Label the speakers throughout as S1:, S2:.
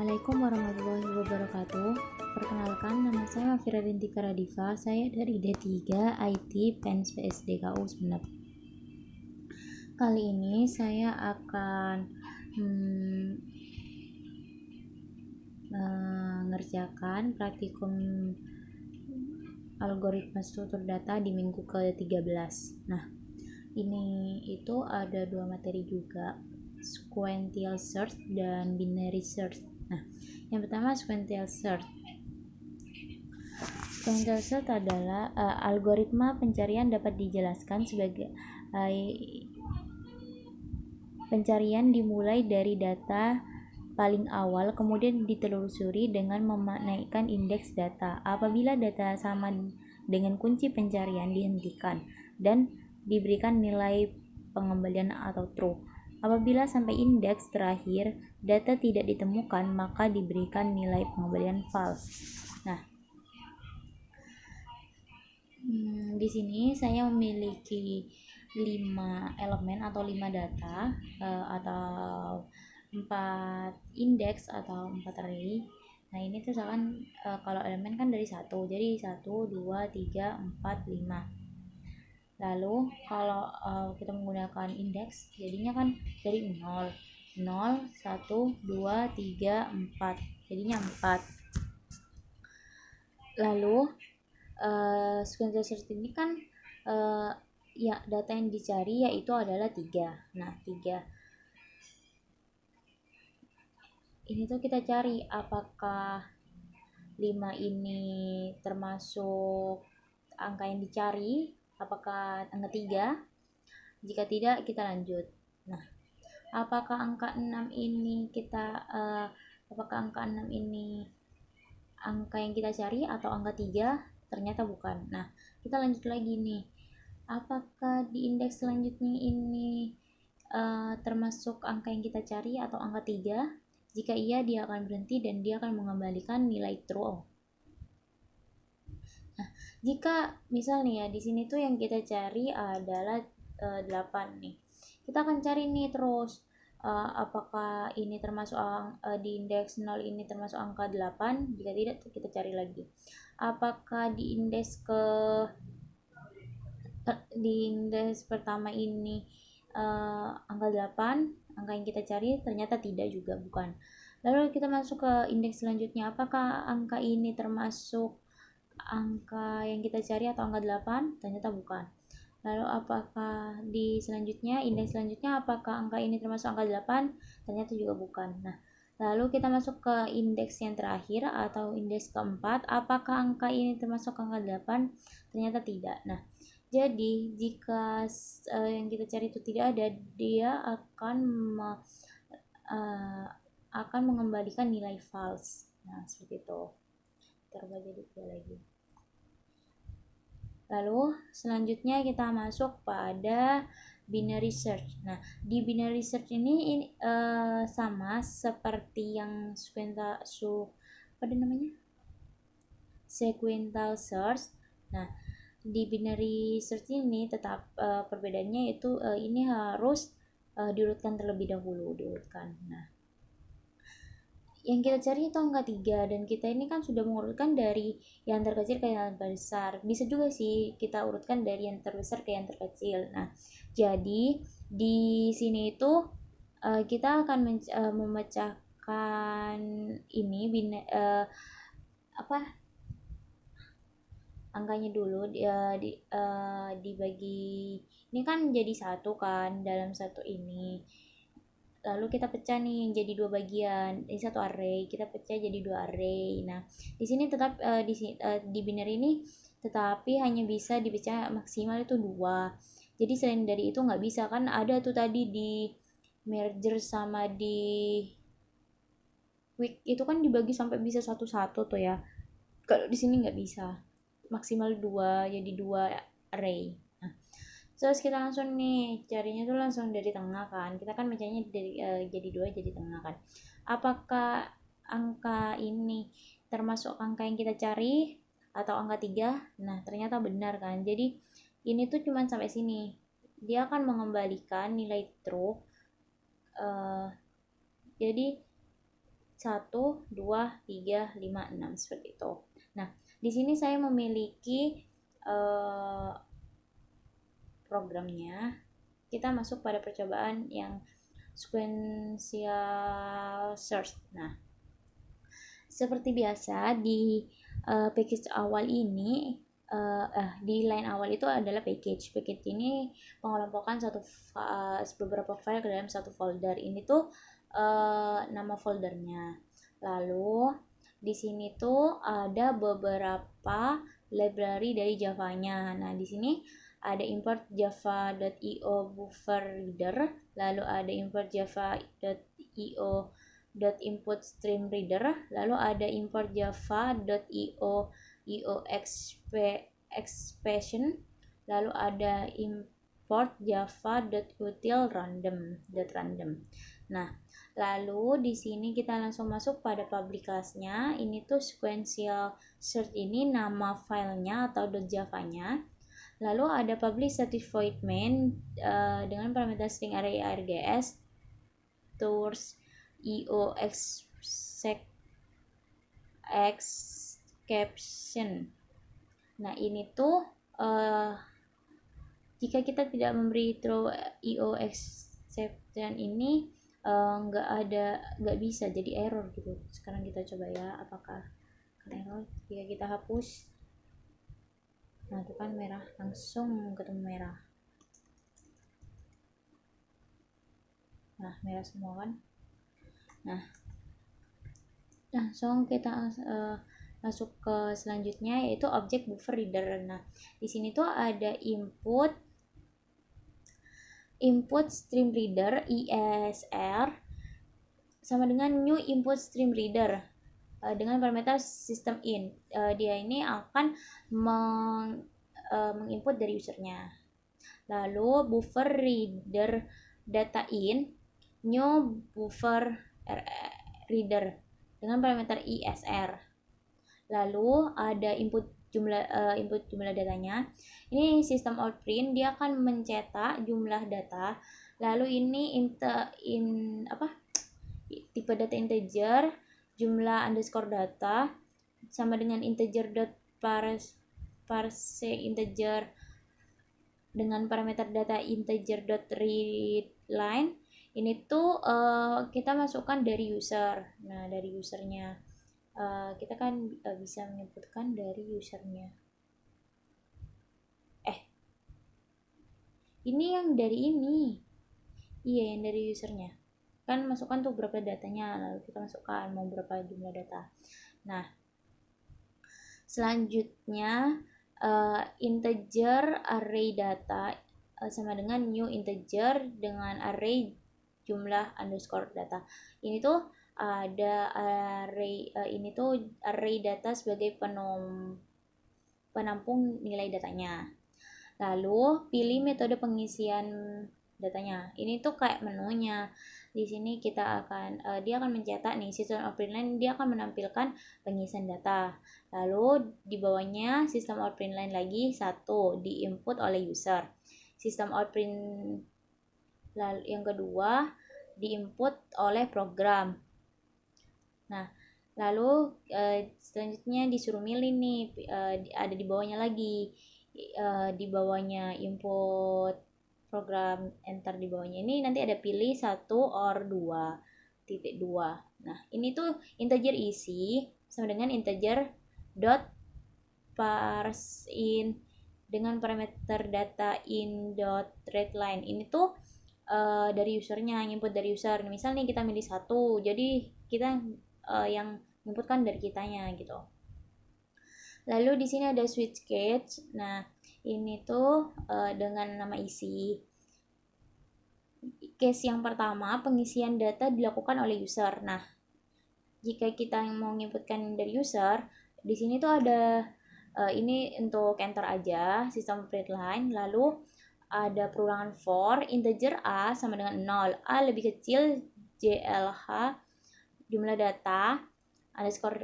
S1: Assalamualaikum warahmatullahi wabarakatuh. Perkenalkan, nama saya Mafira Rintika Radifa. Saya dari D3 IT PENS PSDKU Sumeneb. Kali ini saya akan mengerjakan praktikum algoritma struktur data di minggu ke-13. Nah, ini itu ada dua materi juga, sequential search dan binary search. Nah, yang pertama sequential search. Sequential search adalah algoritma pencarian dapat dijelaskan sebagai pencarian dimulai dari data paling awal kemudian ditelusuri dengan menaikkan indeks data. Apabila data sama dengan kunci pencarian dihentikan dan diberikan nilai pengembalian atau true. Apabila sampai indeks terakhir data tidak ditemukan, maka diberikan nilai pengembalian false. Nah, di sini saya memiliki 5 elemen atau 5 data atau 4 indeks atau 4 array. Nah, ini tuh misalkan kalau elemen kan dari 1, jadi 1, 2, 3, 4, 5. Lalu kalau kita menggunakan indeks, jadinya kan dari 0, 1, 2, 3, 4, jadinya 4. Lalu sequential search ini kan ya data yang dicari yaitu adalah 3. Nah, 3 ini tuh kita cari apakah 5 ini termasuk angka yang dicari, apakah angka 3. Jika tidak, kita lanjut. Nah, apakah angka 6 ini angka yang kita cari atau angka 3? Ternyata bukan. Nah, kita lanjut lagi nih. Apakah di indeks selanjutnya ini termasuk angka yang kita cari atau angka 3? Jika iya, dia akan berhenti dan dia akan mengembalikan nilai true. Nah, jika misalnya ya di sini tuh yang kita cari adalah 8 nih. Kita akan cari nih terus apakah ini termasuk di indeks 0 ini termasuk angka 8. Jika tidak, kita cari lagi. Apakah di indeks pertama ini angka 8, angka yang kita cari? Ternyata tidak juga, bukan. Lalu kita masuk ke indeks selanjutnya, apakah angka ini termasuk angka yang kita cari atau angka 8? Ternyata bukan. Lalu apakah di selanjutnya, indeks selanjutnya, apakah angka ini termasuk angka 8? Ternyata juga bukan. Nah, lalu kita masuk ke indeks yang terakhir atau indeks keempat, apakah angka ini termasuk angka 8? Ternyata tidak. Nah, jadi jika yang kita cari itu tidak ada, dia akan mengembalikan nilai false. Nah, seperti itu. Terubah jadi 2 lagi. Lalu selanjutnya kita masuk pada binary search. Nah, di binary search ini sama seperti yang sequential search. Nah, di binary search ini tetap perbedaannya itu ini harus diurutkan terlebih dahulu, Nah, yang kita cari itu angka 3 dan kita ini kan sudah mengurutkan dari yang terkecil ke yang terbesar. Bisa juga sih kita urutkan dari yang terbesar ke yang terkecil. Nah, jadi di sini itu kita akan memecahkan ini angkanya dulu dibagi, ini kan jadi 1 kan dalam satu ini. Lalu kita pecah nih jadi 2 bagian. Ini 1 array, kita pecah jadi 2 array. Nah, di sini tetap di binary ini tetapi hanya bisa dipecah maksimal itu 2. Jadi selain dari itu nggak bisa, kan ada tuh tadi di merger sama di quick itu kan dibagi sampai bisa 1-1 tuh ya. Kalau di sini nggak bisa. Maksimal 2, jadi 2 array. Terus kita langsung nih carinya tuh langsung dari tengah kan, kita kan bacanya dari jadi 2 jadi tengah kan. Apakah angka ini termasuk angka yang kita cari atau angka 3? Nah, ternyata benar kan. Jadi ini tuh cuma sampai sini, dia akan mengembalikan nilai true. Jadi 1, 2, 3, 5, 6 seperti itu. Nah, di sini saya memiliki programnya. Kita masuk pada percobaan yang sequential search. Nah, seperti biasa di package awal ini, di line awal itu adalah package. Package ini mengelompokan beberapa file ke dalam satu folder. Ini tuh nama foldernya. Lalu di sini tuh ada beberapa library dari Java-nya. Nah, di sini ada import java.io buffer reader, lalu ada import java.io input stream reader, lalu ada import java.io expression, lalu ada import java.util random. Nah, lalu di sini kita langsung masuk pada public class-nya. Ini tuh sequential search, ini nama filenya atau .java-nya. Lalu ada public certified main dengan parameter string array args tours io exception. Nah, ini tuh jika kita tidak memberi throw io exception ini nggak bisa, jadi error gitu. Sekarang kita coba ya, apakah error jika kita hapus. Nah, itu kan merah, langsung ketemu merah. Nah, merah semua kan. Nah, langsung kita masuk ke selanjutnya, yaitu objek buffer reader. Nah, di sini tuh ada input stream reader ISR sama dengan new input stream reader dengan parameter system in. Dia ini akan menginput dari usernya. Lalu buffer reader data in new buffer reader dengan parameter ISR. Lalu ada input jumlah datanya. Ini sistem out print, dia akan mencetak jumlah data. Lalu ini tipe data integer, jumlah underscore data sama dengan integer dot parse integer dengan parameter data integer dot read line. Ini tuh kita masukkan dari user. Nah, dari usernya kita kan bisa menyebutkan dari usernya. Ini yang dari ini. Iya, yang dari usernya. Kan masukkan tuh berapa datanya, lalu kita masukkan mau berapa jumlah data. Nah, selanjutnya integer array data sama dengan new integer dengan array jumlah underscore data. Ini tuh ada array ini tuh array data sebagai penampung nilai datanya. Lalu pilih metode pengisian datanya. Ini tuh kayak menunya. Di sini kita akan dia akan mencetak nih system out print line, dia akan menampilkan pengisian data. Lalu di bawahnya system out print line lagi satu diinput oleh user. System out print yang kedua diinput oleh program. Nah, lalu selanjutnya disuruh milih nih, ada di bawahnya lagi, di bawahnya input program, enter di bawahnya ini nanti ada pilih 1 or 2.2. Nah, ini tuh integer isi sama dengan integer dot parseIn dengan parameter data in dot readline. Ini tuh dari usernya, input dari user. Misal nih kita milih 1, jadi kita yang inputkan dari kitanya gitu. Lalu di sini ada switch case. Nah, ini tuh dengan nama isi. Case yang pertama, pengisian data dilakukan oleh user. Nah, jika kita mau menginputkan dari user, di sini tuh ada ini untuk enter aja, sistem print line. Lalu ada perulangan for integer a sama dengan 0. A lebih kecil JLH jumlah data underscore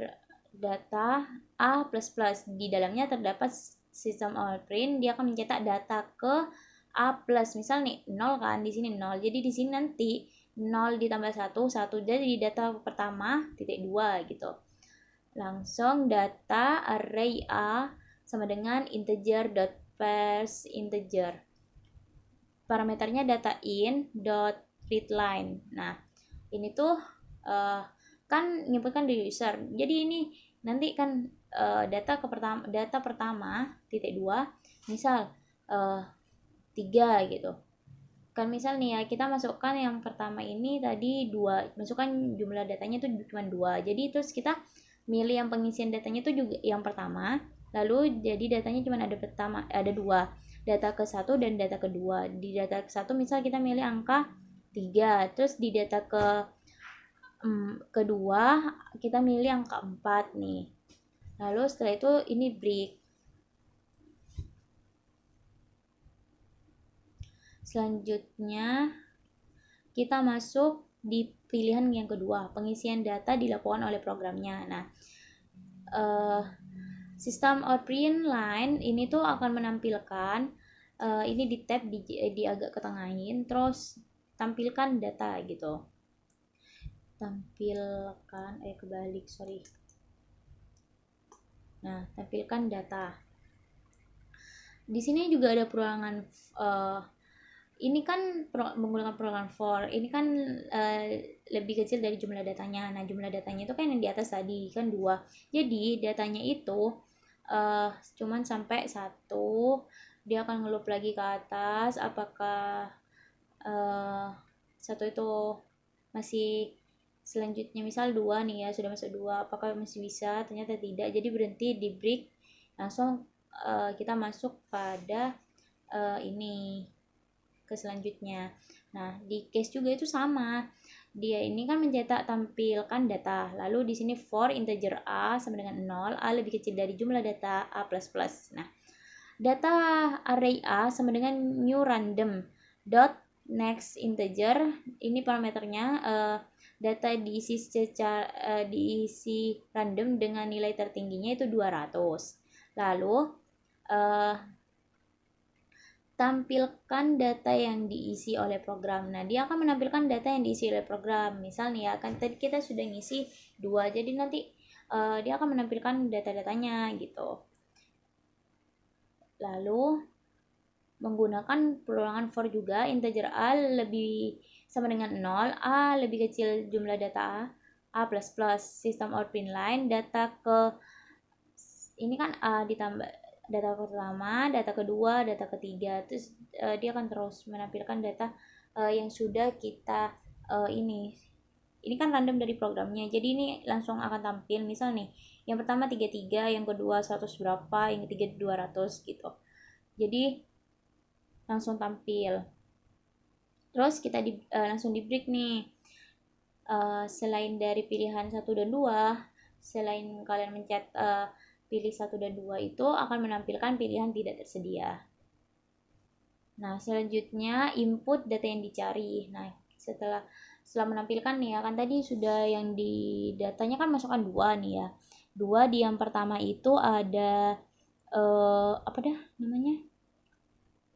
S1: data a plus plus. Di dalamnya terdapat sistem out print, dia akan mencetak data ke a plus. Misal nih 0 kan, di sini 0. Jadi di sini nanti 0 ditambah 1, 1 jadi data pertama titik 2 gitu. Langsung data array A sama dengan integer dot parse integer. Parameternya data in dot readline. Nah, ini tuh kan menyebutkan di user. Jadi ini nanti kan data pertama titik 2 misal 3 gitu. Kan misal nih ya, kita masukkan yang pertama ini tadi 2, masukkan jumlah datanya itu cuma 2. Jadi terus kita milih yang pengisian datanya itu juga yang pertama, lalu jadi datanya cuma ada 2, data ke 1 dan data kedua. Di data ke 1 misal kita milih angka 3, terus di data kedua kita milih angka 4 nih. Lalu setelah itu ini break. Selanjutnya kita masuk di pilihan yang kedua, pengisian data dilakukan oleh programnya. Nah, sistem or print line ini tuh akan menampilkan ini di tab di agak ketengahin, terus tampilkan data gitu. Tampilkan kebalik, sorry. Nah, tampilkan data. Di sini juga ada perulangan ini kan menggunakan perulangan for. Ini kan lebih kecil dari jumlah datanya. Nah, jumlah datanya itu kan yang di atas tadi kan 2. Jadi, datanya itu cuman sampai 1. Dia akan ngeloop lagi ke atas apakah 1 itu masih selanjutnya misal 2 nih ya, sudah masuk 2, apakah masih bisa? Ternyata tidak. Jadi berhenti di break. Langsung kita masuk pada ini ke selanjutnya. Nah, di case juga itu sama. Dia ini kan mencetak tampilkan data. Lalu di sini for integer A sama dengan 0, A lebih kecil dari jumlah data A++. Nah, data array A sama dengan new random dot next integer. Ini parameternya data diisi diisi random dengan nilai tertingginya itu 200. Lalu tampilkan data yang diisi oleh program. Nah, dia akan menampilkan data yang diisi oleh program. Misalnya ya, kan tadi kita sudah ngisi 2, jadi nanti dia akan menampilkan data-datanya gitu. Lalu menggunakan perulangan for juga, integer A lebih sama dengan 0, A lebih kecil jumlah data A++, system out print line, data ke ini kan A ditambah data pertama, data kedua, data ketiga, terus dia akan terus menampilkan data yang sudah kita ini kan random dari programnya, jadi ini langsung akan tampil. Misal nih, yang pertama 33, yang kedua 100 berapa, yang ketiga 200 gitu, jadi langsung tampil. Terus kita langsung di break nih. Selain dari pilihan 1 dan 2, selain kalian mencet pilih 1 dan 2 itu akan menampilkan pilihan tidak tersedia. Nah, selanjutnya input data yang dicari. Nah, setelah menampilkan nih ya, kan tadi sudah yang di datanya kan masukkan 2 nih ya. 2 di yang pertama itu ada apa dah namanya?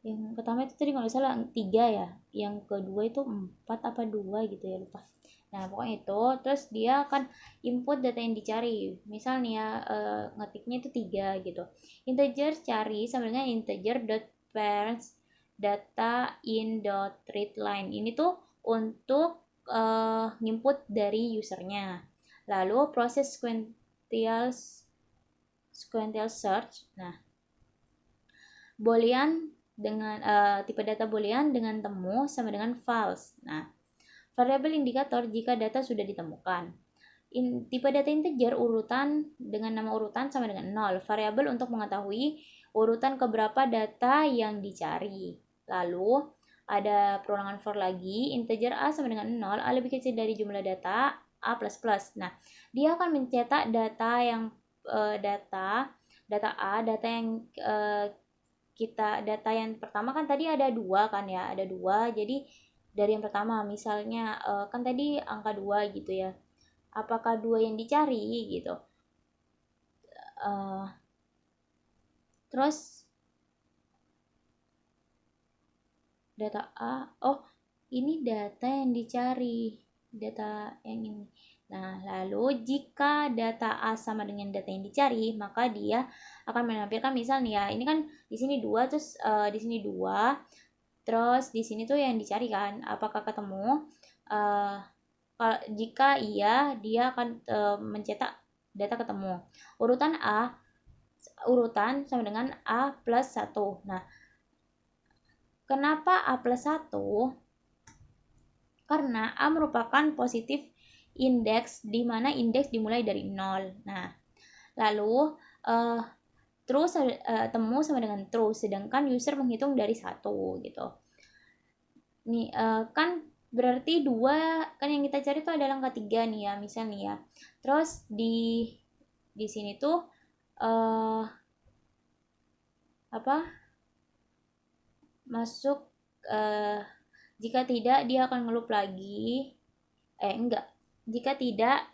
S1: Yang pertama itu tadi kalau nggak salah 3 ya. Yang kedua itu 4 apa 2 gitu ya, lupa. Nah, pokoknya itu, terus dia akan input data yang dicari. Misal nih ya, ngetiknya itu 3 gitu. Integer cari sama dengan integer dot parents data in dot readline. Ini tuh untuk input dari usernya. Lalu proses sequential search. Nah, boolean dengan tipe data boolean dengan temu sama dengan false. Nah, variabel indikator jika data sudah ditemukan. Tipe data integer urutan dengan nama urutan sama dengan 0. Variabel untuk mengetahui urutan keberapa data yang dicari. Lalu ada perulangan for lagi, integer A sama dengan 0, A lebih kecil dari jumlah data A++. Nah, dia akan mencetak data yang data A, data yang data yang pertama kan tadi ada 2 kan ya, ada 2. Jadi dari yang pertama misalnya kan tadi angka 2 gitu ya, apakah 2 yang dicari gitu. Terus data A, ini data yang dicari, data yang ini. Nah, lalu jika data A sama dengan data yang dicari, maka dia akan menampilkan misalnya ya, ini kan di sini 2 terus di sini 2, terus di sini tuh yang dicari kan, apakah ketemu? Jika iya, dia akan mencetak data ketemu. Urutan sama dengan A plus 1. Nah, kenapa A plus 1? Karena A merupakan positif indeks, di mana indeks dimulai dari 0. Nah, lalu true temu sama dengan true, sedangkan user menghitung dari 1 gitu. Nih, kan berarti 2 kan yang kita cari itu adalah angka 3 nih ya, misal nih ya. Terus di sini tuh masuk jika tidak dia akan ngelup lagi. Enggak. Jika tidak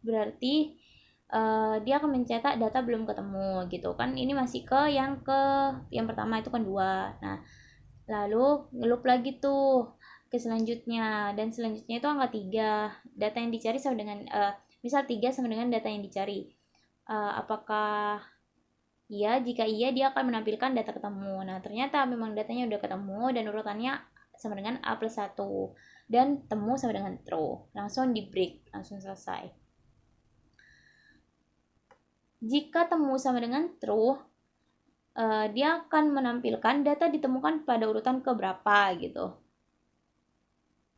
S1: berarti dia akan mencetak data belum ketemu gitu kan. Ini masih ke yang pertama itu kan 2. Nah, lalu ngelup lagi tuh ke selanjutnya, dan selanjutnya itu angka 3. Data yang dicari sama dengan misal 3 sama dengan data yang dicari. Apakah iya? Jika iya, dia akan menampilkan data ketemu. Nah, ternyata memang datanya udah ketemu dan urutannya sama dengan A plus 1. Dan temu sama dengan true. Langsung di break, langsung selesai. Jika temu sama dengan true, dia akan menampilkan data ditemukan pada urutan keberapa gitu.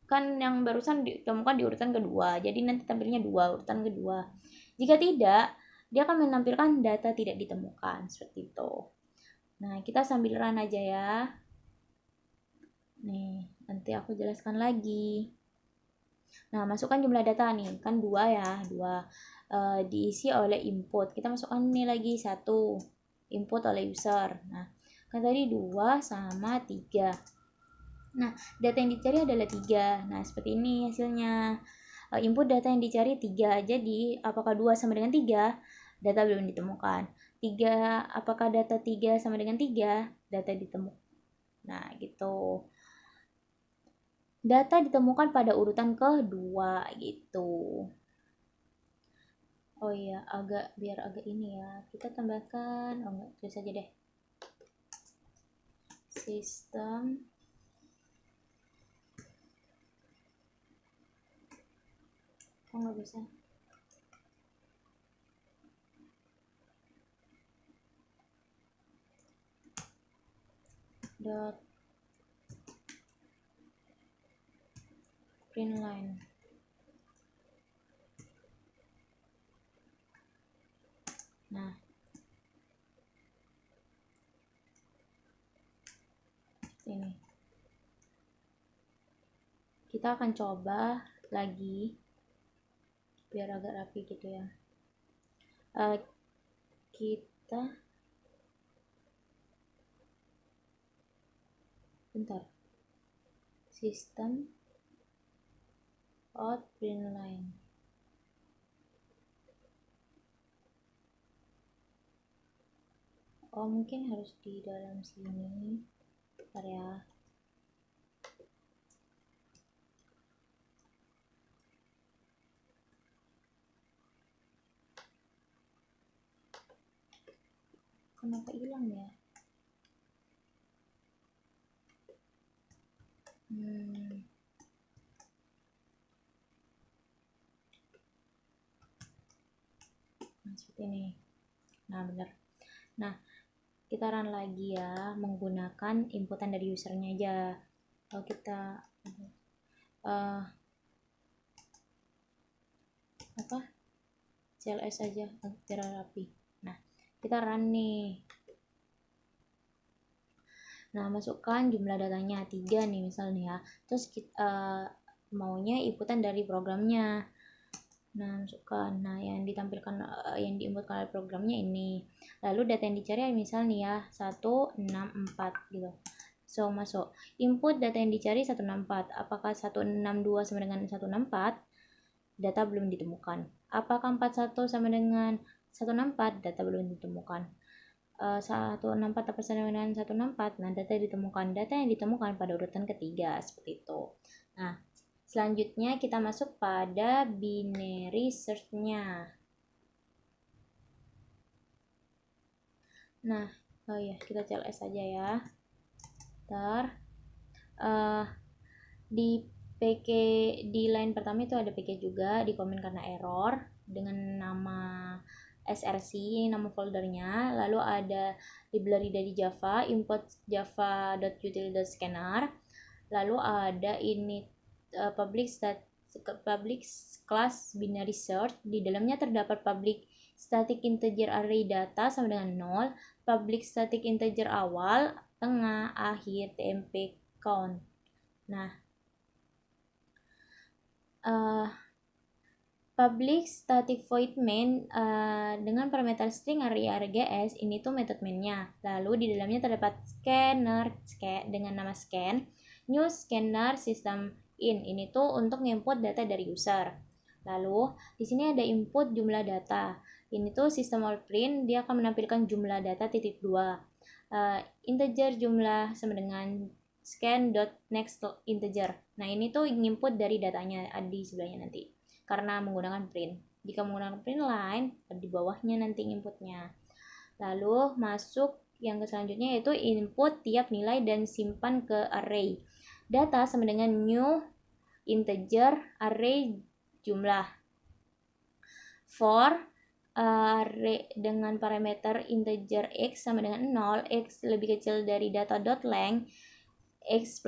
S1: Kan yang barusan ditemukan di urutan kedua, jadi nanti tampilnya 2, urutan kedua. Jika tidak, dia akan menampilkan data tidak ditemukan, seperti itu. Nah, kita sambil run aja ya. Nih, nanti aku jelaskan lagi. Nah, masukkan jumlah data nih, kan 2 ya, 2. Diisi oleh input. Kita masukkan nih lagi 1, input oleh user. Nah, kan tadi 2 sama 3. Nah, data yang dicari adalah 3. Nah, seperti ini hasilnya. Input data yang dicari 3. Jadi, apakah 2 sama dengan 3? Data belum ditemukan. 3, apakah data 3 sama dengan 3? Data ditemukan. Nah, gitu. Data ditemukan pada urutan kedua gitu. Oh iya, biar agak ini ya. Kita tambahkan, enggak, tulis aja deh. Sistem nggak bisa. Dot print line. Nah, ini kita akan coba lagi biar agak rapi gitu ya. Kita bentar, sistem out print line. Oh, mungkin harus di dalam sini. Bentar ya. Kenapa hilang ya? Nah, seperti ini. Nah, benar. Nah, kita run lagi ya, menggunakan inputan dari usernya aja. Kalau kita CLS aja biar rapi. Nah, kita run nih. Nah, masukkan jumlah datanya 3 nih misalnya ya. Terus kita maunya inputan dari programnya. Nah, masukkan. Nah, yang ditampilkan yang diinputkan oleh programnya ini. Lalu data yang dicari misalnya nih ya 164 gitu. So, masuk. Input data yang dicari 164. Apakah 162 sama dengan 164? Data belum ditemukan. Apakah 41 sama dengan 164? Data belum ditemukan. 164 dapat sama dengan 164. Nah, data yang ditemukan pada urutan ketiga seperti itu. Nah, selanjutnya kita masuk pada binary search-nya. Nah, oh ya, kita CLS aja ya. Di PK di line pertama itu ada PK juga, di komen karena error dengan nama src, nama foldernya. Lalu ada library dari Java, import java.util.scanner. Lalu ada init public class binary search. Di dalamnya terdapat public static integer array data sama dengan 0, public static integer awal, tengah, akhir, tmp, count. Nah, public static void main dengan parameter string array args, ini tuh method mainnya. Lalu di dalamnya terdapat scanner dengan nama scan, new scanner system in, ini tuh untuk input data dari user. Lalu di sini ada input jumlah data, ini tuh system out print, dia akan menampilkan jumlah data titik 2, integer jumlah sama dengan scan.next integer. Nah, ini tuh input dari datanya di sebelahnya nanti karena menggunakan print. Jika menggunakan print line, di bawahnya nanti inputnya. Lalu masuk yang ke selanjutnya yaitu input tiap nilai dan simpan ke array. Data sama dengan new integer array jumlah. For array dengan parameter integer x sama dengan 0, x lebih kecil dari data.length x++.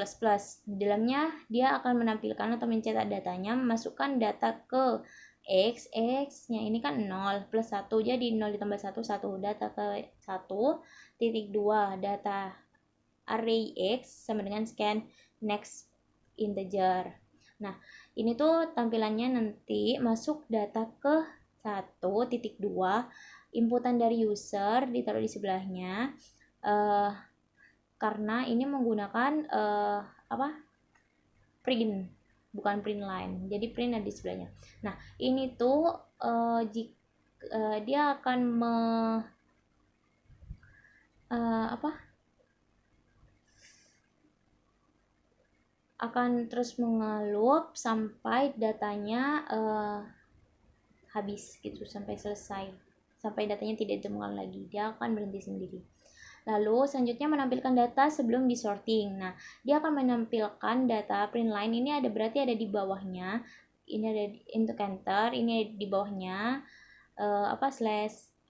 S1: Di dalamnya dia akan menampilkan atau mencetak datanya, memasukkan data ke x-nya ini kan 0 plus 1, jadi 0 ditambah 1, 1, data ke 1, titik 2, data array x sama dengan scan next integer. Nah, ini tuh tampilannya nanti masuk data ke 1, titik 2, inputan dari user ditaruh di sebelahnya, karena ini menggunakan print, bukan print line, jadi print ada di sebelahnya. Nah, ini tuh dia akan akan terus mengelup sampai datanya habis gitu, sampai selesai, sampai datanya tidak ditemukan lagi, dia akan berhenti sendiri. Lalu selanjutnya menampilkan data sebelum disorting. Nah, dia akan menampilkan data print line, ini ada berarti ada di bawahnya, ini ada untuk enter, ini di bawahnya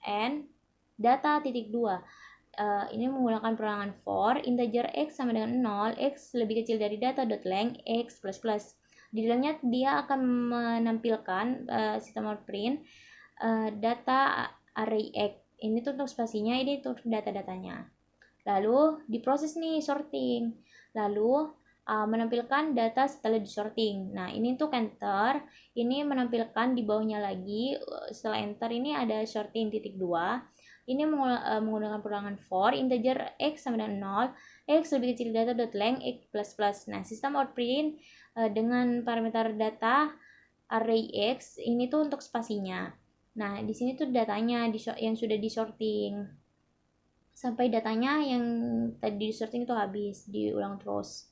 S1: /n data titik 2. Ini menggunakan perangan for integer x sama dengan 0, x lebih kecil dari data.length x++. Di dalamnya dia akan menampilkan sistem out print data array x. Ini tuh untuk spasinya, ini untuk data-datanya. Lalu diproses nih sorting. Lalu menampilkan data setelah disorting. Nah, ini untuk enter, ini menampilkan di bawahnya lagi. Setelah enter ini ada sorting titik 2. Ini menggunakan perangan for integer x sama dengan 0, x lebih kecil dari data.length x++. Nah, sistem out print dengan parameter data array x, ini tuh untuk spasinya. Nah, di sini tuh datanya yang sudah disorting sampai datanya yang tadi disorting itu habis, diulang terus.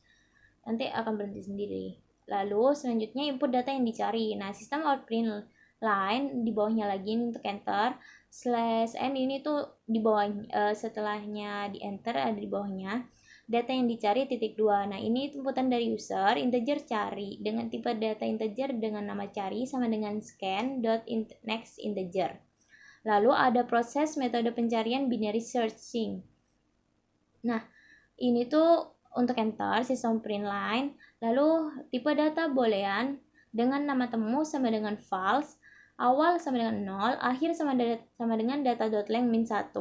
S1: Nanti akan berhenti sendiri. Lalu selanjutnya input data yang dicari. Nah, sistem out print line di bawahnya lagi untuk enter /n, ini tuh di bawah setelahnya di enter ada di bawahnya data yang dicari titik 2. Nah, ini inputan dari user, integer cari dengan tipe data integer dengan nama cari sama dengan scan.next integer. Lalu ada proses metode pencarian binary searching. Nah, ini tuh untuk enter sistem print line. Lalu tipe data boolean dengan nama temu sama dengan false, awal sama dengan 0, akhir sama dengan data.length min 1,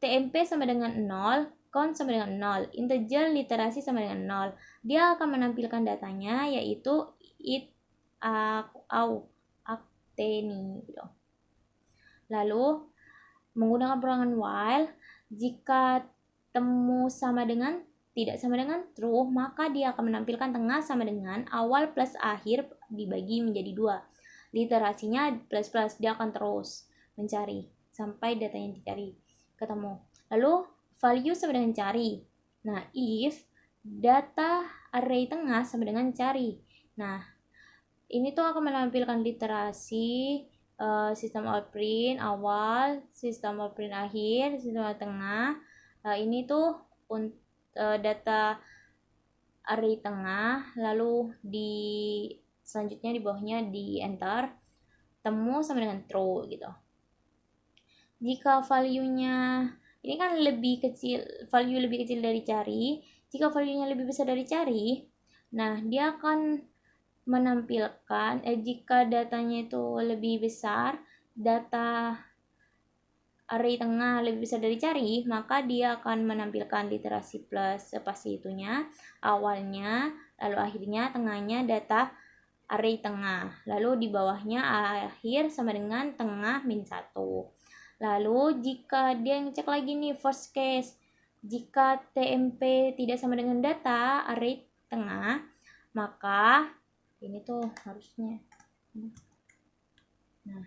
S1: tmp sama dengan 0, count sama dengan 0, integer literasi sama dengan 0. Dia akan menampilkan datanya yaitu it, au, akteni gitu. Lalu menggunakan perangan while, jika temu sama dengan tidak sama dengan true, maka dia akan menampilkan tengah sama dengan awal plus akhir dibagi menjadi 2. Literasinya plus, dia akan terus mencari sampai datanya dicari. ketemu. Lalu value sama dengan cari. Nah, if data array tengah sama dengan cari. Nah, ini tuh akan menampilkan literasi, sistem outprint awal, sistem outprint akhir, sistem outprint tengah. Ini tuh data array tengah, lalu selanjutnya di bawahnya di enter, temu sama dengan true gitu. Jika value-nya ini kan value lebih kecil dari cari, jika value-nya lebih besar dari cari, nah dia akan menampilkan jika datanya itu lebih besar, data array tengah lebih besar dari cari, maka dia akan menampilkan literasi plus spasi itunya, awalnya, lalu akhirnya, tengahnya data array tengah, lalu di bawahnya akhir sama dengan tengah min 1. Lalu jika dia ngecek lagi nih first case, jika TMP tidak sama dengan data array tengah, maka ini tuh harusnya, nah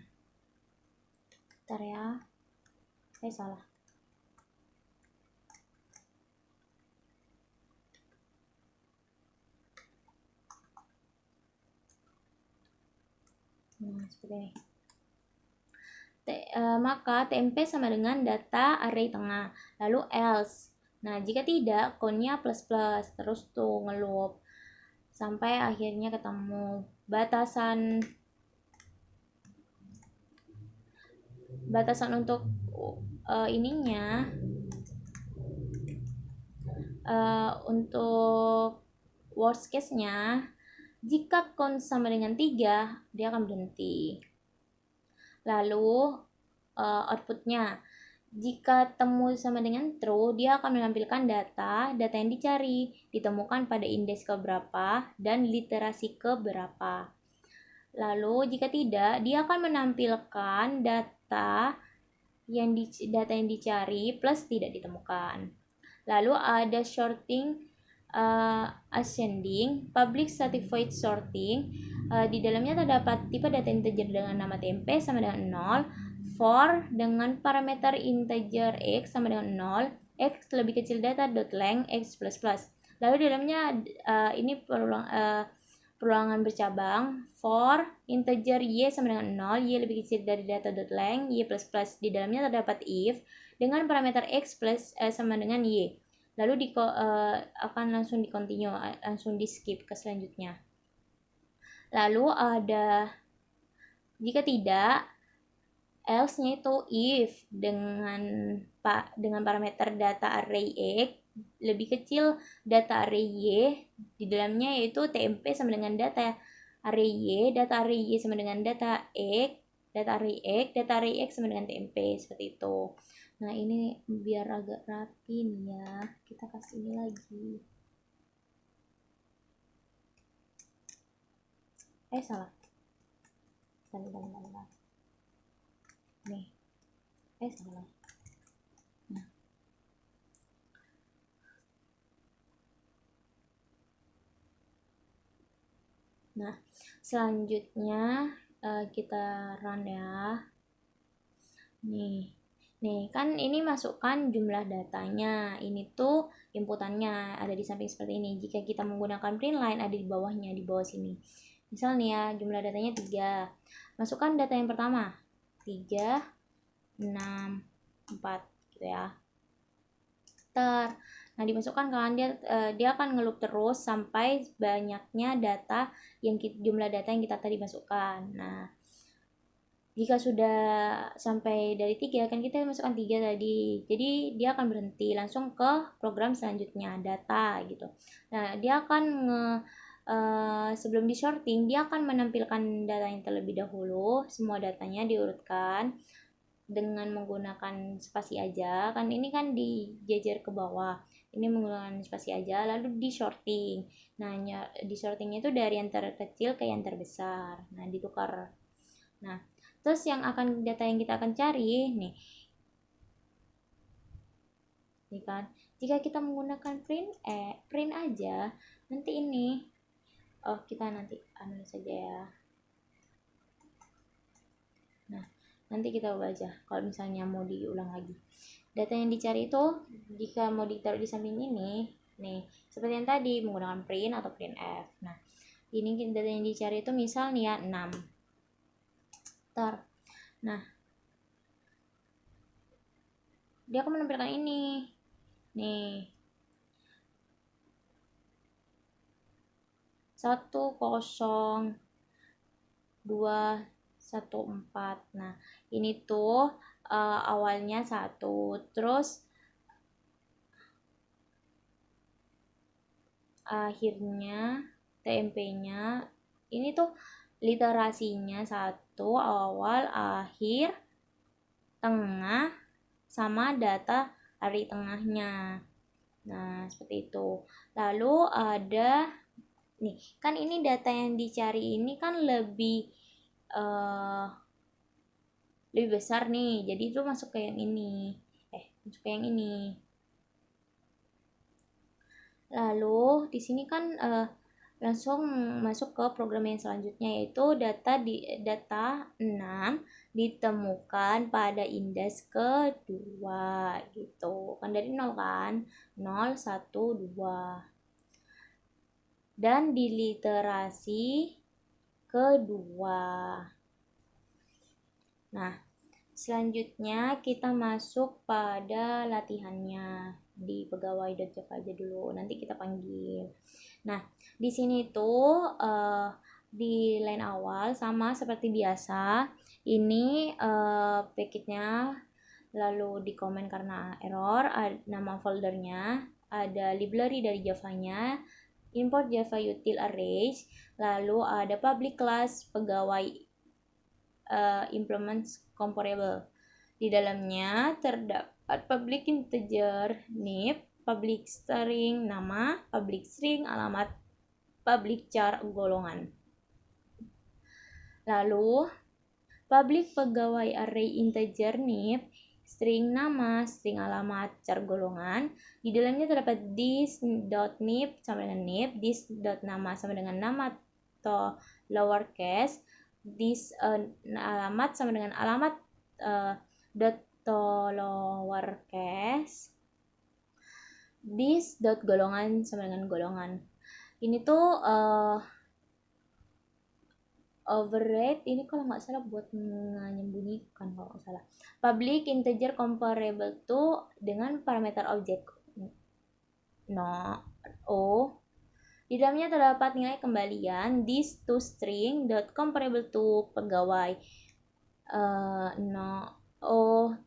S1: bentar ya, saya salah. Seperti ini. Maka TMP sama dengan data array tengah, lalu else. Nah, jika tidak, count-nya plus terus tuh ngeloop sampai akhirnya ketemu batasan untuk ininya, untuk worst case-nya, jika count sama dengan 3, dia akan berhenti. Lalu outputnya, jika temu sama dengan true, dia akan menampilkan data yang dicari, ditemukan pada indeks keberapa dan literasi keberapa. Lalu jika tidak, dia akan menampilkan data yang dicari plus tidak ditemukan. Lalu ada sorting ascending, public stratified sorting. Di dalamnya terdapat tipe data integer dengan nama TMP sama dengan 0, for dengan parameter integer x sama dengan 0, x lebih kecil data dot length x plus plus. Lalu di dalamnya ini perulangan bercabang, for integer y sama dengan 0, y lebih kecil dari data dot length y plus plus. Di dalamnya terdapat if dengan parameter x plus sama dengan y. Lalu akan langsung di continue, langsung di skip ke selanjutnya. Lalu ada jika tidak, else-nya itu if dengan parameter data array x lebih kecil data array y, di dalamnya yaitu TMP sama dengan data array y sama dengan data array x sama dengan TMP, seperti itu. Nah, ini biar agak rapi nih ya, kita kasih ini lagi. Salah. Bentar. Nih. Salah. Nah, selanjutnya kita run ya. Nih kan ini masukkan jumlah datanya. Ini tuh inputannya ada di samping seperti ini. Jika kita menggunakan print line ada di bawahnya, di bawah sini. Misal nih ya, jumlah datanya 3. Masukkan data yang pertama. 3, 6, 4 gitu ya. Nah, dimasukkan kan dia akan ngeloop terus sampai banyaknya jumlah data yang kita tadi masukkan. Nah, jika sudah sampai dari 3 kan kita masukkan 3 tadi. Jadi dia akan berhenti langsung ke program selanjutnya, data gitu. Nah, dia akan sebelum di sorting dia akan menampilkan data yang terlebih dahulu, semua datanya diurutkan dengan menggunakan spasi aja. Kan ini kan dijejer ke bawah. Ini menggunakan spasi aja lalu di sorting. Nah, di sortingnya itu dari yang terkecil ke yang terbesar. Nah, ditukar. Nah, terus data yang kita akan cari nih kan, jika kita menggunakan print aja, nanti ini kita nanti saja ya. Nah, nanti kita ubah aja kalau misalnya mau diulang lagi. data yang dicari itu jika mau ditaruh di samping ini nih, seperti yang tadi menggunakan print atau printf. Nah, ini data yang dicari itu misal nih ya 6. Nah, dia akan menampilkan ini nih, 10214. Nah, ini tuh awalnya 1, terus akhirnya TMP-nya ini tuh literasinya 1, awal, akhir, tengah, sama data hari tengahnya. Nah, seperti itu. Lalu ada nih, kan ini data yang dicari ini kan lebih besar nih, jadi itu masuk ke yang ini, masuk ke yang ini. Lalu di sini kan langsung masuk ke program yang selanjutnya, yaitu data 6 ditemukan pada indeks kedua gitu. Kan dari 0 kan? 0, 1, 2. Dan di literasi kedua. Nah, selanjutnya kita masuk pada latihannya di pegawai.java aja dulu, nanti kita panggil. Nah, di sini tuh di line awal sama seperti biasa, ini package-nya lalu di komen karena error, nama foldernya, ada library dari Java-nya, import Java util arrays, lalu ada public class pegawai implements comparable. Di dalamnya terdapat public integer nib, public string nama, public string alamat, public char golongan. Lalu public pegawai array integer nib, string nama, string alamat, char golongan. Di dalamnya terdapat this.nib sama dengan nib, this.nama sama dengan nama atau lowercase, this alamat sama dengan alamat dot lowercase, this dot golongan sama dengan golongan. Ini tuh override ini kalau nggak salah buat menyembunyikan kalau nggak salah. Public integer comparable to dengan parameter objek di dalamnya terdapat nilai kembalian this to string dot comparable to pegawai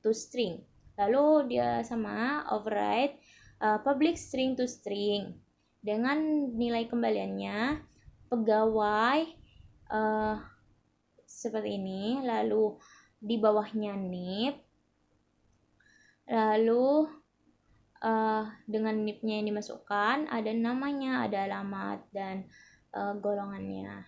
S1: to string. Lalu dia sama override public string to string dengan nilai kembaliannya pegawai seperti ini, lalu di bawahnya nib, lalu dengan nibnya yang dimasukkan ada namanya, ada alamat, dan golongannya.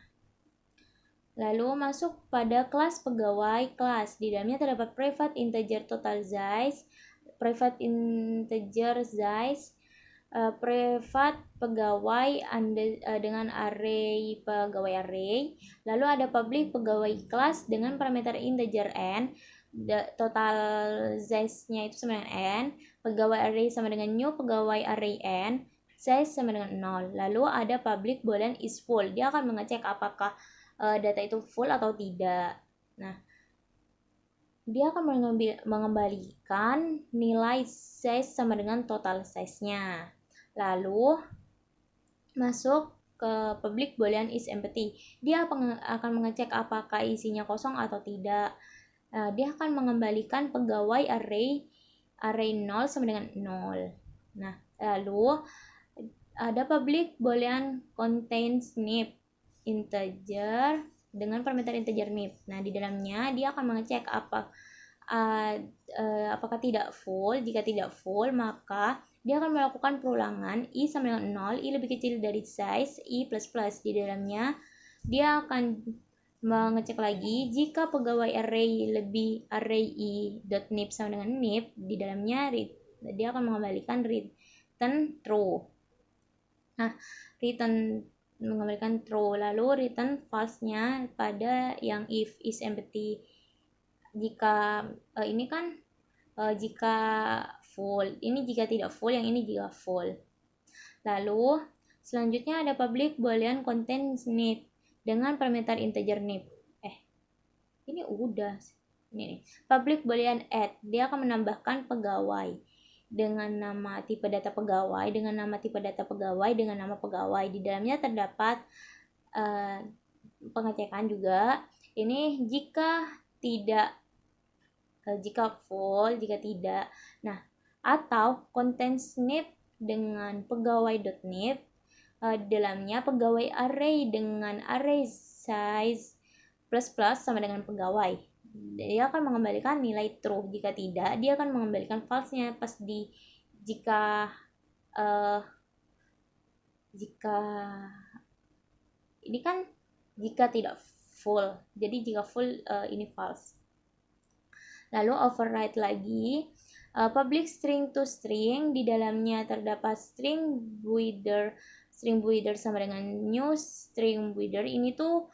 S1: Lalu masuk pada kelas pegawai kelas. Di dalamnya terdapat private integer total size, private integer size, private pegawai dengan array pegawai array. Lalu ada public pegawai kelas dengan parameter integer n, total size-nya itu sama dengan n, pegawai array sama dengan new pegawai array n, size sama dengan 0. Lalu ada public boolean is full, dia akan mengecek apakah data itu full atau tidak. Nah, dia akan mengembalikan nilai size sama dengan total size-nya. Lalu masuk ke public boolean is empty, dia akan mengecek apakah isinya kosong atau tidak. Dia akan mengembalikan pegawai array 0 sama dengan 0. Nah, lalu ada public boolean contains nib integer dengan parameter integer nib. Nah, di dalamnya dia akan mengecek apakah tidak full. Jika tidak full, maka dia akan melakukan perulangan i sama dengan 0, i lebih kecil dari size, i plus plus. Di dalamnya dia akan mengecek lagi jika pegawai array i dot nib sama dengan nib, di dalamnya dia akan mengembalikan return true. Nah, mengembalikan true, lalu return false-nya pada yang if is empty. Jika ini kan jika full. Ini jika tidak full, yang ini jika full. Lalu selanjutnya ada public boolean contains nip dengan parameter integer nip. Ini udah. Ini nih. Public boolean add, dia akan menambahkan pegawai dengan nama tipe data pegawai, dengan nama tipe data pegawai, dengan nama pegawai. Di dalamnya terdapat pengecekan juga. Ini jika tidak, jika full, jika tidak. Nah, atau contains nip dengan pegawai.nip, dalamnya pegawai array dengan array size plus sama dengan pegawai. Dia akan mengembalikan nilai true. Jika tidak, dia akan mengembalikan false-nya pas di jika ini kan jika tidak full. Jadi jika full ini false. Lalu override lagi. Public string to string, di dalamnya terdapat string voider sama dengan new string voider. Ini tuh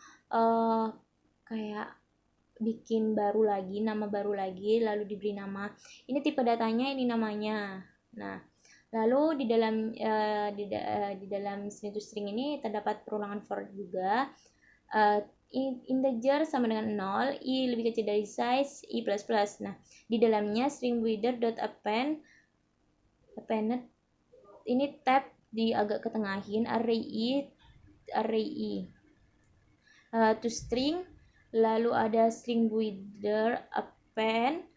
S1: kayak bikin baru lagi, nama baru lagi, lalu diberi nama. Ini tipe datanya, ini namanya. Nah, lalu di dalam string to string ini terdapat perulangan for juga. Integer sama dengan 0, i lebih kecil dari size, i plus plus. Nah, di dalamnya string voider.append ini tab di agak ketengahin array i to string, lalu ada string voider append,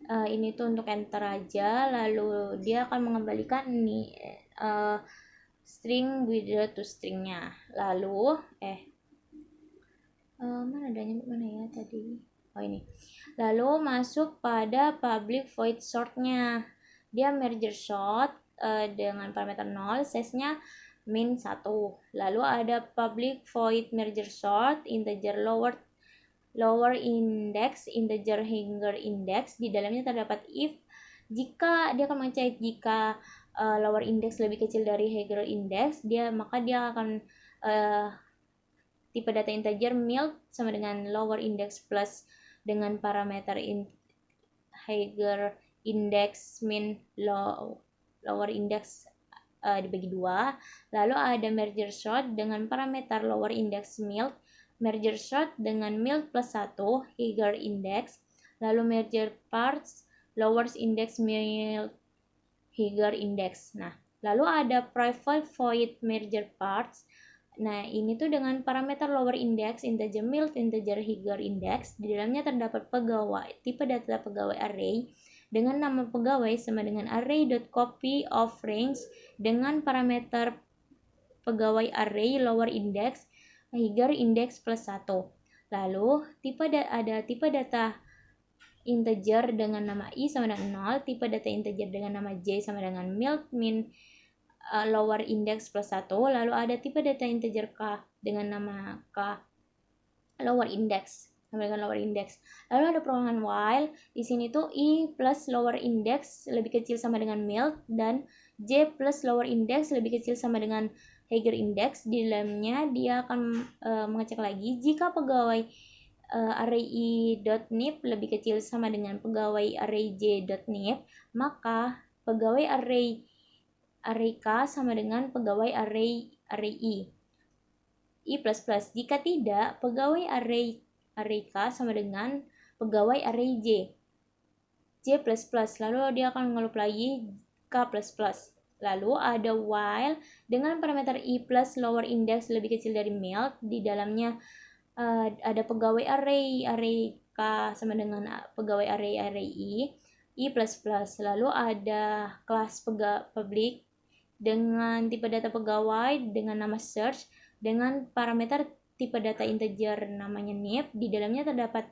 S1: ini tuh untuk enter aja, lalu dia akan mengembalikan ini string voider to stringnya. Lalu mana ya tadi? Oh, ini. Lalu masuk pada public void sort-nya. Dia merger sort dengan parameter 0, size-nya min 1. Lalu ada public void merger sort integer lower index, integer higher index. Di dalamnya terdapat if, jika dia akan mengecek jika lower index lebih kecil dari higher index, maka dia akan tipe data integer milk sama dengan lower index plus dengan parameter higher index min lower index dibagi 2. Lalu ada merger sort dengan parameter lower index milk, merger sort dengan milk plus 1 higher index, lalu merger parts lower index milk higher index. Nah, lalu ada private void merger parts. Nah, ini tuh dengan parameter lower index, integer milk, integer higher index. Di dalamnya terdapat pegawai, tipe data pegawai array dengan nama pegawai sama dengan array.copy of range dengan parameter pegawai array lower index, higher index plus 1. Lalu ada tipe data integer dengan nama i sama dengan 0, tipe data integer dengan nama j sama dengan milk min lower index plus 1, lalu ada tipe data integer k dengan nama k lower index sama dengan lower index. Lalu ada perulangan while. Di sini tuh i plus lower index lebih kecil sama dengan milk dan j plus lower index lebih kecil sama dengan higher index. Di dalamnya dia akan mengecek lagi jika pegawai array i.nip lebih kecil sama dengan pegawai array j.nip, maka pegawai array k sama dengan pegawai array i plus plus. Jika tidak, pegawai array k sama dengan pegawai array j plus plus. Lalu dia akan mengelup lagi k plus plus. Lalu ada while dengan parameter i plus lower index lebih kecil dari milk. Di dalamnya ada pegawai array k sama dengan pegawai array i plus plus. Lalu ada kelas public dengan tipe data pegawai dengan nama search dengan parameter tipe data integer namanya nip. Di dalamnya terdapat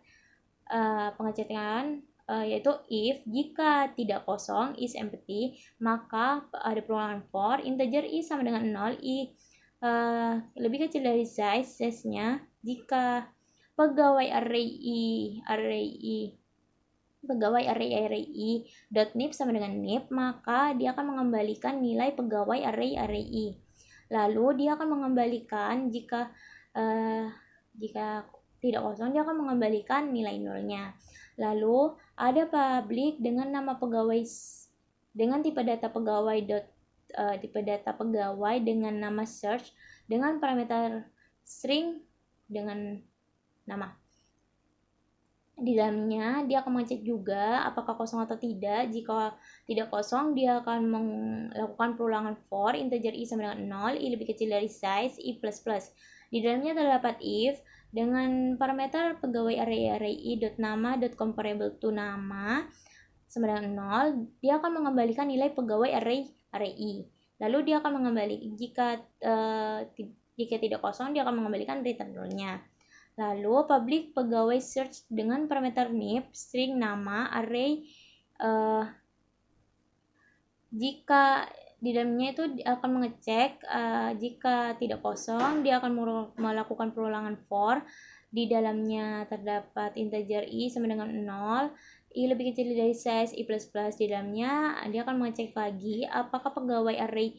S1: pengecekan yaitu if jika tidak kosong is empty, maka ada perulangan for integer i sama dengan 0, i lebih kecil dari size-nya jika pegawai array i.nip sama dengan nip, maka dia akan mengembalikan nilai pegawai array i. Lalu dia akan mengembalikan jika tidak kosong, dia akan mengembalikan nilai nolnya. Lalu ada public dengan nama pegawai dengan tipe data pegawai tipe data pegawai dengan nama search dengan parameter string dengan nama. Di dalamnya dia akan mengecek juga apakah kosong atau tidak. Jika tidak kosong, dia akan melakukan perulangan for integer i sama dengan 0, i lebih kecil dari size i plus plus. Di dalamnya terdapat if dengan parameter pegawai array i.nama.comparable to nama sama dengan 0, dia akan mengembalikan nilai pegawai array i. Lalu dia akan mengembalikan jika tidak kosong, dia akan mengembalikan return null-nya. Lalu public pegawai search dengan parameter nip string nama array jika di dalamnya itu akan mengecek jika tidak kosong, dia akan melakukan perulangan for. Di dalamnya terdapat integer i sama dengan 0, i lebih kecil dari size i plus plus. Di dalamnya dia akan mengecek lagi apakah pegawai array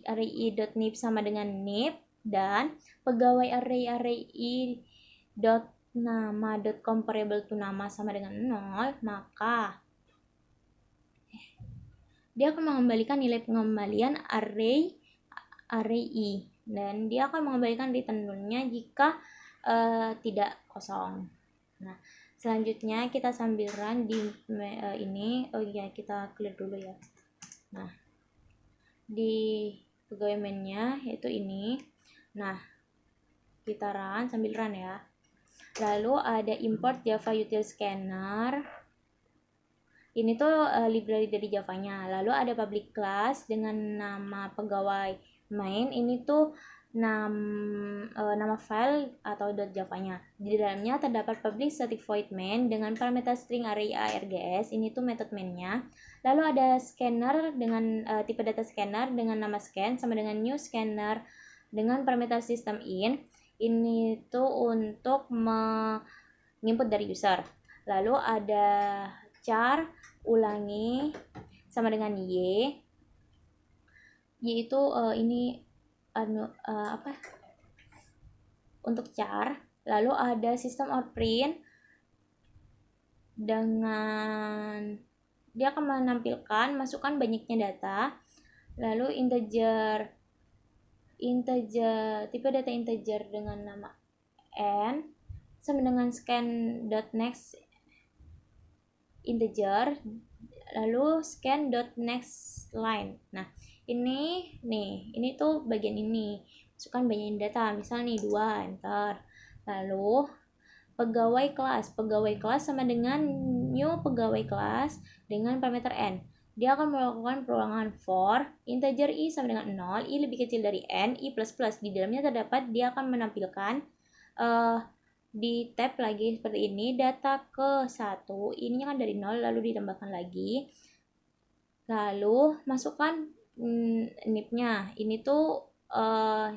S1: i.nip sama dengan nip dan pegawai array i dot nama dot comparable to nama sama dengan 0, maka dia akan mengembalikan nilai pengembalian array i dan dia akan mengembalikan return null-nya jika tidak kosong. Nah, selanjutnya kita sambil run di ini. Oh iya, kita clear dulu ya. Nah, di pegawai main-nya yaitu ini. Nah, kita run sambil run ya. Lalu ada import Java Util Scanner. Ini tuh library dari Java-nya. Lalu ada public class dengan nama pegawai main. Ini tuh nama file atau .java-nya. Di dalamnya terdapat public static void main dengan parameter string array args. Ini tuh method main-nya. Lalu ada scanner dengan tipe data scanner dengan nama scan sama dengan new scanner dengan parameter system in. Ini tuh untuk menginput dari user. Lalu ada char ulangi sama dengan y, yaitu ini untuk char. Lalu ada system out print dengan dia akan menampilkan masukkan banyaknya data. Lalu integer tipe data integer dengan nama n sama dengan scan.next integer, lalu scan.next line. Nah, ini tuh bagian ini. Masukkan banyak data, misal nih 2, enter. Lalu pegawai kelas sama dengan new pegawai kelas dengan parameter n. Dia akan melakukan perulangan for integer i sama dengan 0, i lebih kecil dari n, i plus plus. Di dalamnya terdapat dia akan menampilkan di tab lagi seperti ini data ke 1, ininya kan dari 0 lalu ditambahkan lagi, lalu masukkan nip-nya. Ini tuh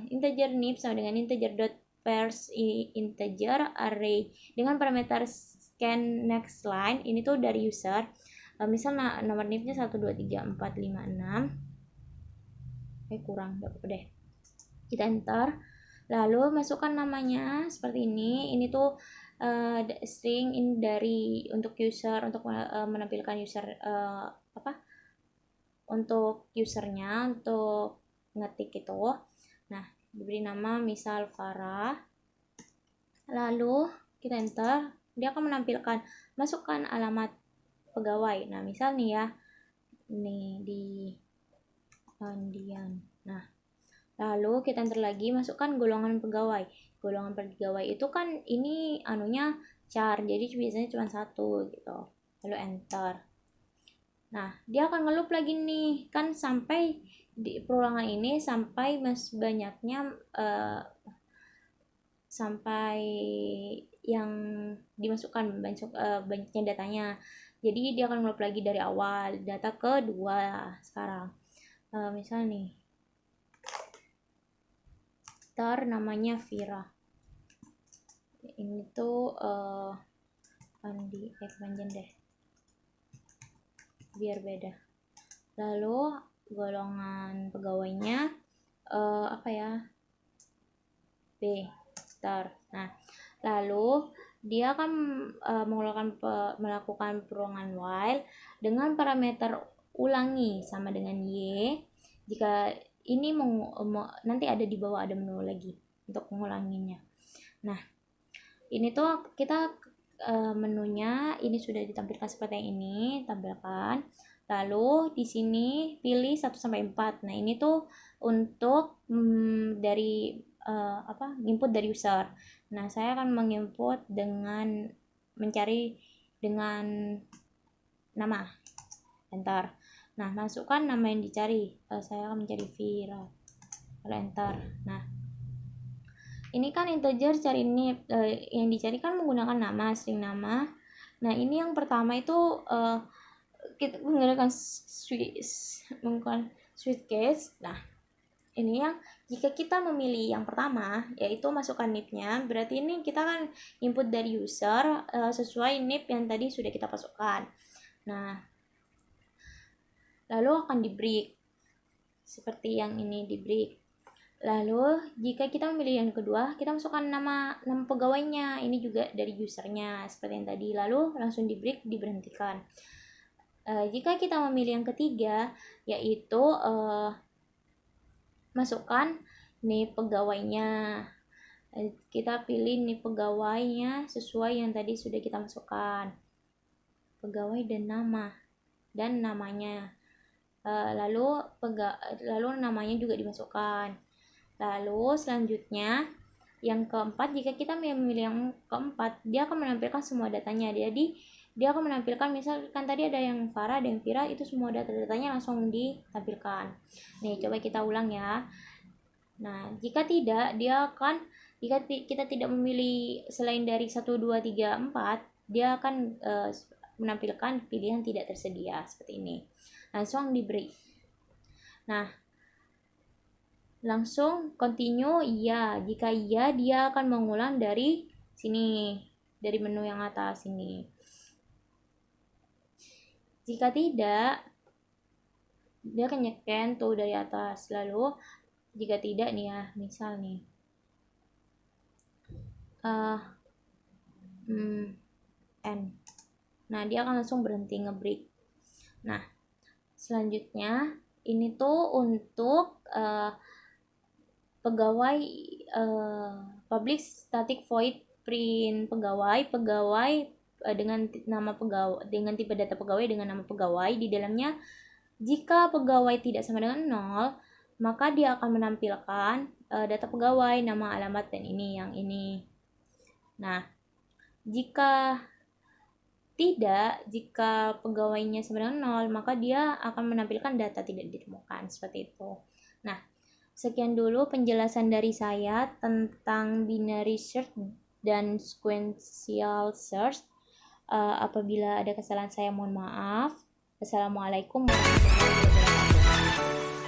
S1: integer nip sama dengan integer dot pairs integer array dengan parameter scan next line. Ini tuh dari user, misal nomor nip-nya 1 2 3 4 5 6 kurang, gak apa-apa deh, kita enter. Lalu masukkan namanya seperti ini. Ini tuh string ini dari untuk user, untuk menampilkan user untuk usernya untuk ngetik itu. Nah, diberi nama misal Farah. Lalu kita enter, dia akan menampilkan masukkan alamat pegawai. Nah, misal nih ya, ini di Andian. Nah, lalu kita enter lagi, masukkan golongan pegawai. Golongan pegawai itu kan ini anunya char, jadi biasanya cuma 1 gitu. Lalu enter. Nah, dia akan ngeloop lagi nih, kan sampai di perulangan ini sampai banyaknya sampai yang dimasukkan banyaknya datanya. Jadi dia akan ngeloop lagi dari awal, data kedua sekarang. Misal nih, namanya Vira. Ini tuh Andi panjang deh biar beda. Lalu golongan pegawainya B star. Nah, lalu dia akan melakukan perulangan while dengan parameter ulangi sama dengan y. Jika ini nanti ada di bawah, ada menu lagi untuk mengulanginya. Nah, ini tuh kita menunya ini sudah ditampilkan seperti yang ini, tampilkan. Lalu di sini pilih 1 sampai 4. Nah, ini tuh untuk dari input dari user. Nah, saya akan menginput dengan mencari dengan nama. Enter. Nah, masukkan nama yang dicari. Saya akan mencari Vira. Lalu enter. Nah, ini kan integer, cari ini yang dicari kan menggunakan nama, string nama. Nah, ini yang pertama itu kita menggunakan switch case. Nah, ini yang jika kita memilih yang pertama, yaitu masukkan nip-nya, berarti ini kita kan input dari user sesuai nip yang tadi sudah kita masukkan. Nah, lalu akan di break seperti yang ini, di break. Lalu jika kita memilih yang kedua, kita masukkan nama pegawainya, ini juga dari usernya seperti yang tadi. Lalu langsung di break, diberhentikan. Jika kita memilih yang ketiga, yaitu masukkan nih pegawainya. Kita pilih nih pegawainya sesuai yang tadi sudah kita masukkan, pegawai dan namanya. Lalu namanya juga dimasukkan. Lalu selanjutnya yang keempat, jika kita memilih yang keempat, dia akan menampilkan semua datanya. Jadi dia akan menampilkan, misalkan tadi ada yang Farah, ada yang Vira, itu semua data-datanya langsung ditampilkan. Nih, coba kita ulang ya. Nah, jika tidak, jika kita tidak memilih selain dari 1, 2, 3, 4, dia akan menampilkan pilihan tidak tersedia seperti ini. Langsung di break. Nah, langsung continue iya. Jika iya, dia akan mengulang dari sini, dari menu yang atas ini. Jika tidak, dia akan nyekan tuh dari atas. Lalu jika tidak nih ya, misal nih N. Nah, dia akan langsung berhenti ngebreak. Nah, selanjutnya ini tuh untuk pegawai public static void print pegawai dengan nama pegawai, dengan tipe data pegawai dengan nama pegawai di dalamnya. Jika pegawai tidak sama dengan 0, maka dia akan menampilkan data pegawai, nama, alamat, dan ini yang ini. Nah, jika tidak, jika pegawainya sama dengan 0, maka dia akan menampilkan data tidak ditemukan, seperti itu. Nah, sekian dulu penjelasan dari saya tentang binary search dan sequential search. Apabila ada kesalahan saya mohon maaf. Assalamualaikum warahmatullahi wabarakatuh.